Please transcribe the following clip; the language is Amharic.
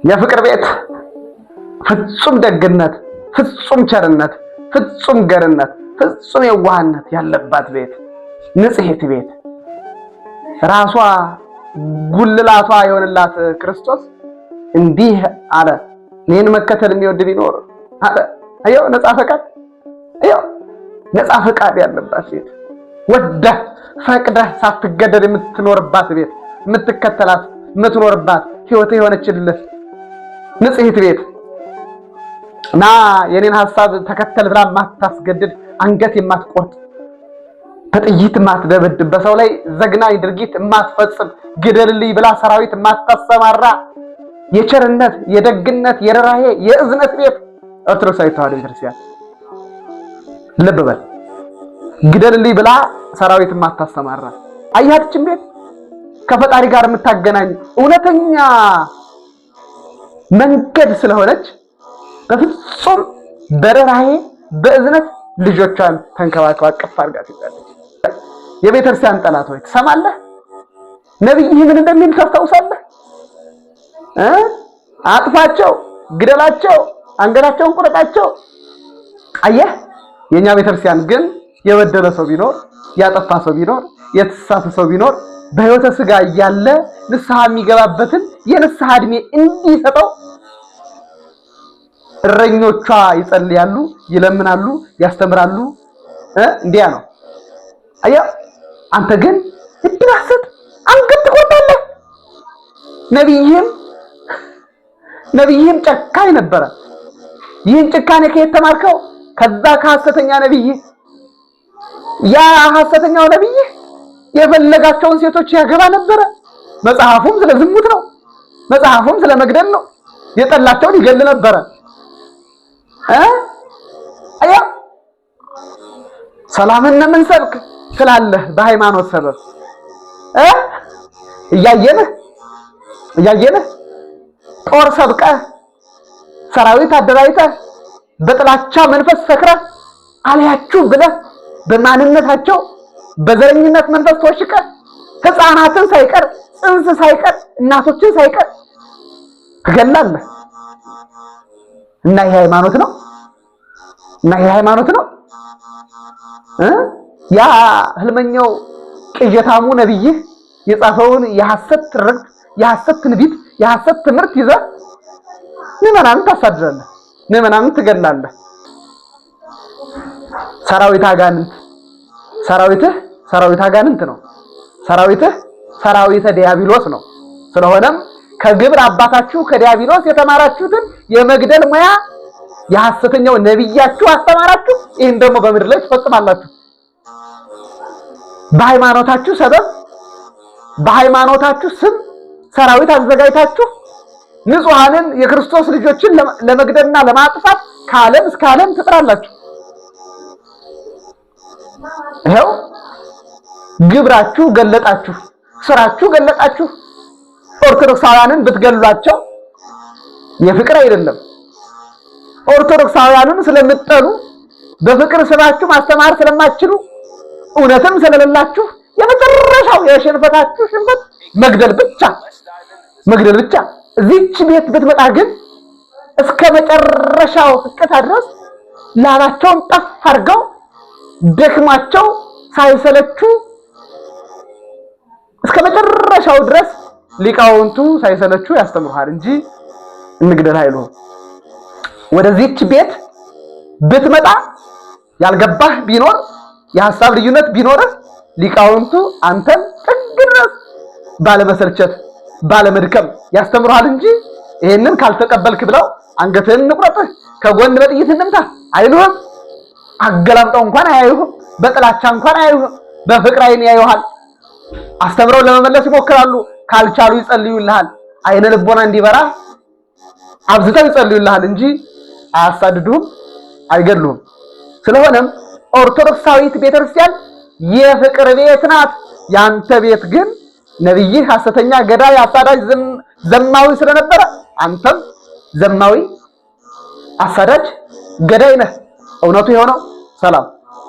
የፍቅር ቤት ፍጹም ደግነት፣ ፍጹም ቸርነት፣ ፍጹም ገርነት፣ ፍጹም የዋህነት ያለባት ቤት፣ ንጽሕት ቤት ራሷ ጉልላቷ የሆነላት ክርስቶስ እንዲህ አለ፣ እኔን መከተል የሚወድ ቢኖር አለ። አየው ነፃ ፈቃድ፣ አየው ነፃ ፈቃድ ያለባት ቤት፣ ወደህ ፈቅደህ ሳትገደድ የምትኖርባት ቤት፣ የምትከተላት የምትኖርባት ሕይወት የሆነችልህ ንጽሕት ቤት እና የኔን ሐሳብ ተከተል ብላ ማታስገድድ፣ አንገት የማትቆርጥ፣ በጥይት የማትደበድብ፣ በሰው ላይ ዘግናኝ ድርጊት የማትፈጽም፣ ግደልልኝ ብላ ሰራዊት የማታሰማራ የቸርነት፣ የደግነት፣ የርህራሄ፣ የእዝነት ቤት ኦርቶዶክሳዊት ተዋሕዶ ቤተክርስቲያን። ልብ በል፣ ግደልልኝ ብላ ሰራዊት የማታሰማራ አያትችን ቤት ከፈጣሪ ጋር የምታገናኝ እውነተኛ መንገድ ስለሆነች በፍጹም በርህራሄ በእዝነት ልጆቿን ተንከባክባ አቅፍ አድርጋ ትይዛለች። የቤተክርስቲያን ጠላት ሆይ ትሰማለህ? ነብይህ ምን እንደሚል ታስታውሳለህ? አጥፋቸው፣ ግደላቸው፣ አንገታቸውን ቁረጣቸው። አየህ፣ የኛ ቤተክርስቲያን ግን የበደለ ሰው ቢኖር፣ ያጠፋ ሰው ቢኖር፣ የተሳሳተ ሰው ቢኖር በሕይወተ ሥጋ እያለ ንስሐ የሚገባበትን የንስሐ ዕድሜ እንዲሰጠው እረኞቿ ይጸልያሉ፣ ይለምናሉ፣ ያስተምራሉ። እንዲያ ነው። አየህ፣ አንተ ግን እድል አትሰጥ፣ አንገት ትቆርጣለህ። ነብይህም ጨካኝ ነበረ። ይህን ጭካኔ ከየት ተማርከው? ከዛ ከሐሰተኛ ነብይ። ያ ሐሰተኛው ነብይ የፈለጋቸውን ሴቶች ያገባ ነበረ። መጽሐፉም ስለ ዝሙት ነው። መጽሐፉም ስለ መግደል ነው። የጠላቸውን ይገል ነበረ። አያ ሰላምን ነው የምንሰብክ ስላለህ በሃይማኖት ሰበብ እያየንህ ጦር ሰብቀህ ሰራዊት አደራጅተህ በጥላቻ መንፈስ ሰክረህ አልያችሁ ብለህ በማንነታቸው በዘረኝነት መንፈስ ተወሽቀህ ሕፃናትን ሳይቀር ጽንስ ሳይቀር እናቶችን ሳይቀር ትገላለህ። እና ይሄ ሃይማኖት ነው? ያ ህልመኛው ቅዠታሙ ነብይህ የጻፈውን የሐሰት ትርክት፣ የሐሰት ትንቢት፣ የሐሰት ትምህርት ይዘህ ምዕመናንን ታሳድራለህ፣ ምዕመናንን ትገላለህ። ሰራዊት አጋንንት ነው። ሰራዊትህ ሰራዊተ ዲያብሎስ ነው። ስለሆነም ከግብር አባታችሁ ከዲያብሎስ የተማራችሁትን የመግደል ሙያ የሐሰተኛው ነብያችሁ አስተማራችሁ። ይህን ደግሞ በምድር ላይ ትፈጽማላችሁ። በሃይማኖታችሁ ሰበብ፣ በሃይማኖታችሁ ስም ሰራዊት አዘጋጅታችሁ ንጹሐንን የክርስቶስ ልጆችን ለመግደልና ለማጥፋት ከዓለም እስከ ዓለም ትጥራላችሁ። ይኸው ግብራችሁ ገለጣችሁ፣ ስራችሁ ገለጣችሁ። ኦርቶዶክሳውያንን ብትገሏቸው የፍቅር አይደለም። ኦርቶዶክሳውያንን ስለምትጠሉ በፍቅር ስማችሁ ማስተማር ስለማትችሉ እውነትም ስለሌላችሁ የመጨረሻው የሽንፈታችሁ ሽንፈት መግደል ብቻ። እዚህች ቤት ብትመጣ ግን እስከ መጨረሻው ፍቅታ ድረስ ላባቸውን ጠፍ አድርገው ደክማቸው ሳይሰለቹ እስከ መጨረሻው ድረስ ሊቃውንቱ ሳይሰለቹ ያስተምሩሃል እንጂ እንግደል አይሉም። ወደዚህች ቤት ብትመጣ ያልገባህ ቢኖር የሐሳብ ልዩነት ቢኖርህ ሊቃውንቱ አንተን ጥግ ድረስ ባለመሰልቸት ባለመድከም ያስተምሩሃል እንጂ ይሄንን ካልተቀበልክ ብለው አንገትህን እንቁረጥህ ከጎን በጥይት እንምታ አይሉህም። አገላምጠው እንኳን አያዩህም። በጥላቻ እንኳን አያዩህም። በፍቅር አይን ያዩሃል። አስተምረው ለመመለስ ይሞክራሉ። ካልቻሉ ይጸልዩልሃል። አይነ ልቦና እንዲበራ አብዝተው ይጸልዩልሃል እንጂ አያሳድዱህም፣ አይገድሉህም። ስለሆነም ኦርቶዶክሳዊት ቤተክርስቲያን የፍቅር ቤት ናት። ያንተ ቤት ግን ነብይህ ሐሰተኛ ገዳይ አሳዳጅ ዘማዊ ስለነበረ አንተም ዘማዊ አሳዳጅ ገዳይ ነህ። እውነቱ የሆነው ሰላም